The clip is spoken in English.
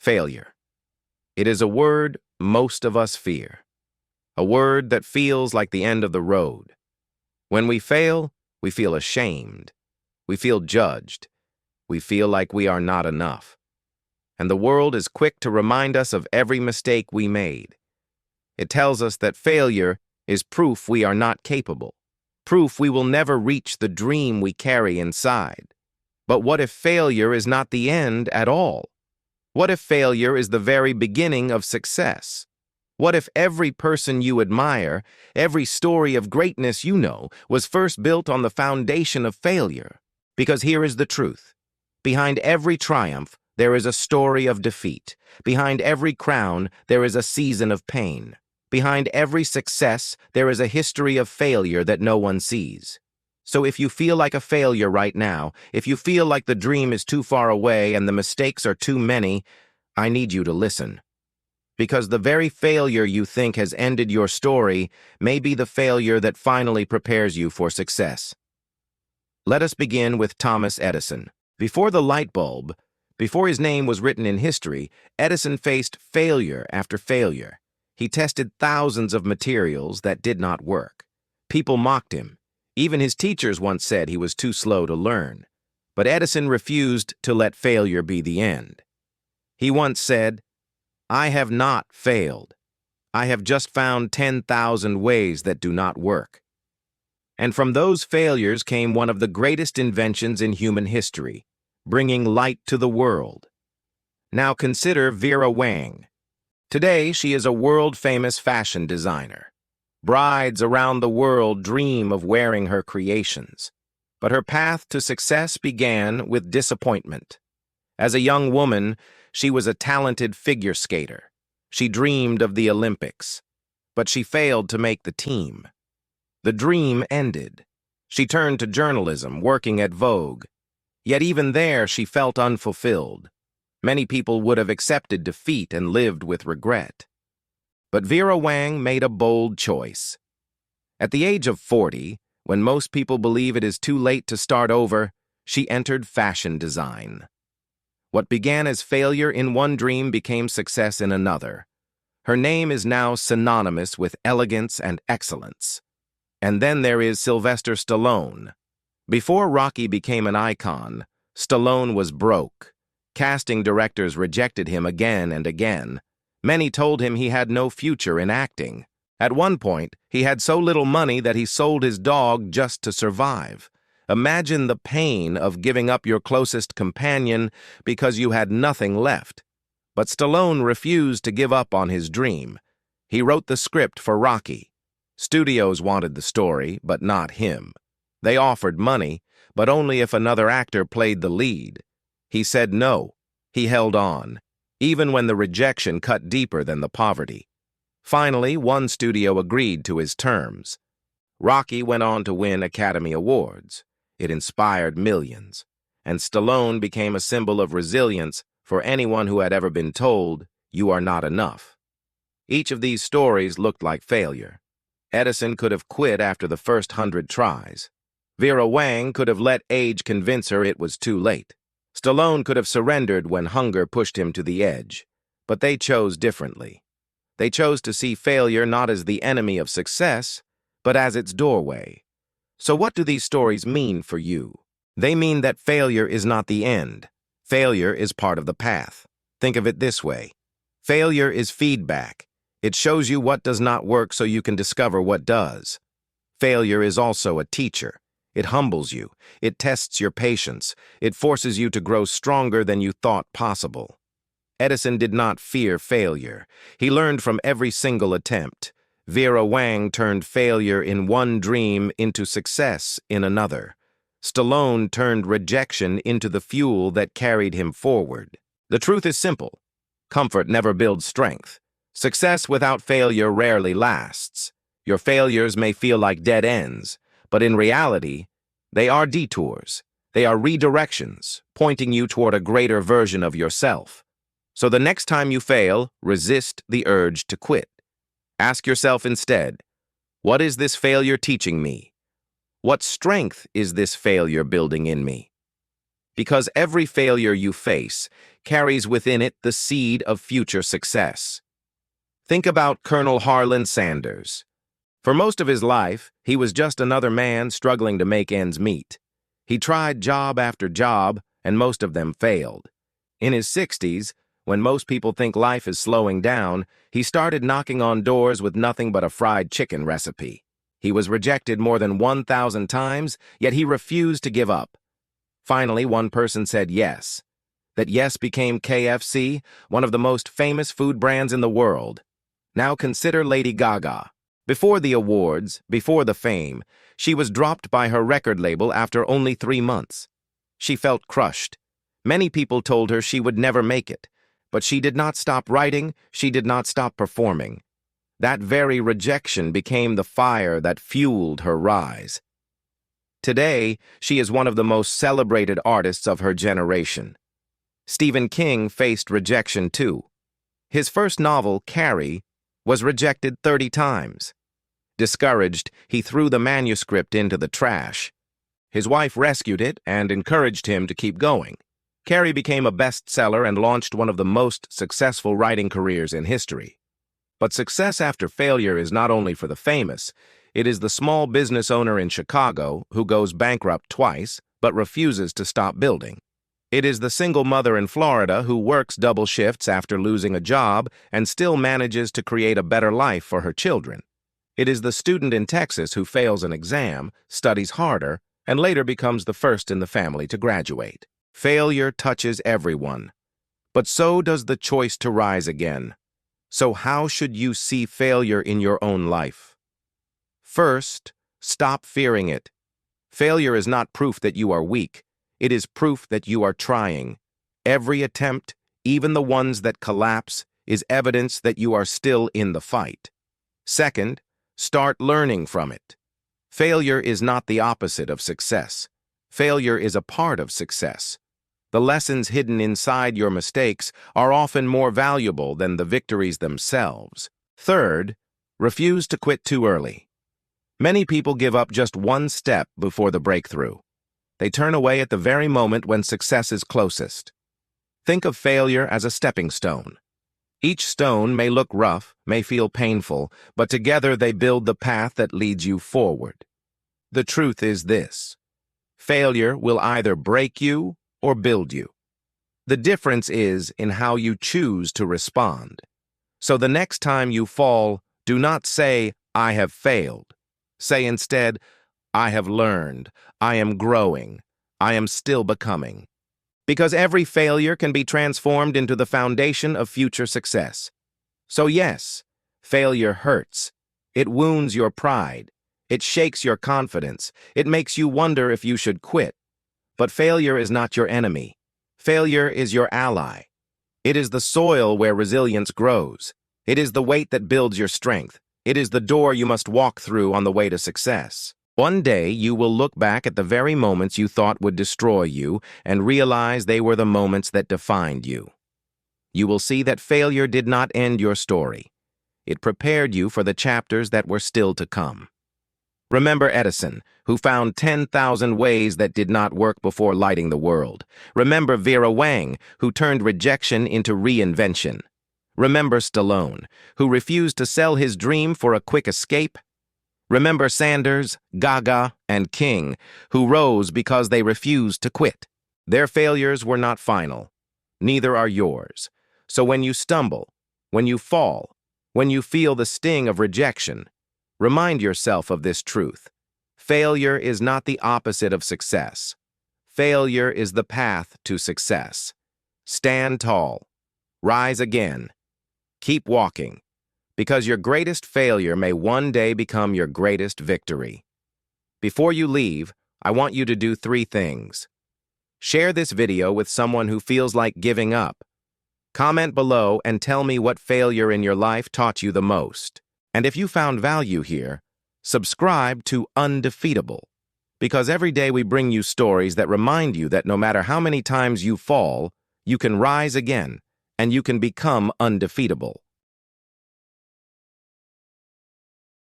Failure. It is a word most of us fear. A word that feels like the end of the road. When we fail, we feel ashamed. We feel judged. We feel like we are not enough. And the world is quick to remind us of every mistake we made. It tells us that failure is proof we are not capable, proof we will never reach the dream we carry inside. But what if failure is not the end at all? What if failure is the very beginning of success? What if every person you admire, every story of greatness you know, was first built on the foundation of failure? Because here is the truth. Behind every triumph, there is a story of defeat. Behind every crown, there is a season of pain. Behind every success, there is a history of failure that no one sees. So if you feel like a failure right now, if you feel like the dream is too far away and the mistakes are too many, I need you to listen. Because the very failure you think has ended your story may be the failure that finally prepares you for success. Let us begin with Thomas Edison. Before the light bulb, before his name was written in history, Edison faced failure after failure. He tested thousands of materials that did not work. People mocked him. Even his teachers once said he was too slow to learn. But Edison refused to let failure be the end. He once said, "I have not failed. I have just found 10,000 ways that do not work." And from those failures came one of the greatest inventions in human history, bringing light to the world. Now consider Vera Wang. Today, she is a world-famous fashion designer. Brides around the world dream of wearing her creations. But her path to success began with disappointment. As a young woman, she was a talented figure skater. She dreamed of the Olympics, but she failed to make the team. The dream ended. She turned to journalism, working at Vogue. Yet even there, she felt unfulfilled. Many people would have accepted defeat and lived with regret. But Vera Wang made a bold choice. At the age of 40, when most people believe it is too late to start over, she entered fashion design. What began as failure in one dream became success in another. Her name is now synonymous with elegance and excellence. And then there is Sylvester Stallone. Before Rocky became an icon, Stallone was broke. Casting directors rejected him again and again. Many told him he had no future in acting. At one point, he had so little money that he sold his dog just to survive. Imagine the pain of giving up your closest companion because you had nothing left. But Stallone refused to give up on his dream. He wrote the script for Rocky. Studios wanted the story, but not him. They offered money, but only if another actor played the lead. He said no. He held on, even when the rejection cut deeper than the poverty. Finally, one studio agreed to his terms. Rocky went on to win Academy Awards. It inspired millions, and Stallone became a symbol of resilience for anyone who had ever been told, "You are not enough." Each of these stories looked like failure. Edison could have quit after the first 100 tries. Vera Wang could have let age convince her it was too late. Stallone could have surrendered when hunger pushed him to the edge. But they chose differently. They chose to see failure not as the enemy of success, but as its doorway. So what do these stories mean for you? They mean that failure is not the end. Failure is part of the path. Think of it this way. Failure is feedback. It shows you what does not work so you can discover what does. Failure is also a teacher. It humbles you. It tests your patience. It forces you to grow stronger than you thought possible. Edison did not fear failure. He learned from every single attempt. Vera Wang turned failure in one dream into success in another. Stallone turned rejection into the fuel that carried him forward. The truth is simple. Comfort never builds strength. Success without failure rarely lasts. Your failures may feel like dead ends, but in reality, they are detours. They are redirections, pointing you toward a greater version of yourself. So the next time you fail, resist the urge to quit. Ask yourself instead, what is this failure teaching me? What strength is this failure building in me? Because every failure you face carries within it the seed of future success. Think about Colonel Harlan Sanders. For most of his life, he was just another man struggling to make ends meet. He tried job after job, and most of them failed. In his 60s, when most people think life is slowing down, he started knocking on doors with nothing but a fried chicken recipe. He was rejected more than 1,000 times, yet he refused to give up. Finally, one person said yes. That yes became KFC, one of the most famous food brands in the world. Now consider Lady Gaga. Before the awards, before the fame, she was dropped by her record label after only 3 months. She felt crushed. Many people told her she would never make it, but she did not stop writing, she did not stop performing. That very rejection became the fire that fueled her rise. Today, she is one of the most celebrated artists of her generation. Stephen King faced rejection too. His first novel, Carrie, was rejected 30 times. Discouraged, he threw the manuscript into the trash. His wife rescued it and encouraged him to keep going. Carrie became a bestseller and launched one of the most successful writing careers in history. But success after failure is not only for the famous. It is the small business owner in Chicago who goes bankrupt twice but refuses to stop building. It is the single mother in Florida who works double shifts after losing a job and still manages to create a better life for her children. It is the student in Texas who fails an exam, studies harder, and later becomes the first in the family to graduate. Failure touches everyone, but so does the choice to rise again. So how should you see failure in your own life? First, stop fearing it. Failure is not proof that you are weak. It is proof that you are trying. Every attempt, even the ones that collapse, is evidence that you are still in the fight. Second, start learning from it. Failure is not the opposite of success. Failure is a part of success. The lessons hidden inside your mistakes are often more valuable than the victories themselves. Third, refuse to quit too early. Many people give up just one step before the breakthrough. They turn away at the very moment when success is closest. Think of failure as a stepping stone. Each stone may look rough, may feel painful, but together they build the path that leads you forward. The truth is this: failure will either break you or build you. The difference is in how you choose to respond. So the next time you fall, do not say, "I have failed." Say instead, "I have learned, I am growing, I am still becoming." Because every failure can be transformed into the foundation of future success. So yes, failure hurts. It wounds your pride. It shakes your confidence. It makes you wonder if you should quit. But failure is not your enemy. Failure is your ally. It is the soil where resilience grows. It is the weight that builds your strength. It is the door you must walk through on the way to success. One day, you will look back at the very moments you thought would destroy you and realize they were the moments that defined you. You will see that failure did not end your story. It prepared you for the chapters that were still to come. Remember Edison, who found 10,000 ways that did not work before lighting the world. Remember Vera Wang, who turned rejection into reinvention. Remember Stallone, who refused to sell his dream for a quick escape. Remember Sanders, Gaga, and King, who rose because they refused to quit. Their failures were not final. Neither are yours. So when you stumble, when you fall, when you feel the sting of rejection, remind yourself of this truth. Failure is not the opposite of success. Failure is the path to success. Stand tall. Rise again. Keep walking. Because your greatest failure may one day become your greatest victory. Before you leave, I want you to do 3 things. Share this video with someone who feels like giving up. Comment below and tell me what failure in your life taught you the most. And if you found value here, subscribe to Undefeatable. Because every day we bring you stories that remind you that no matter how many times you fall, you can rise again and you can become undefeatable.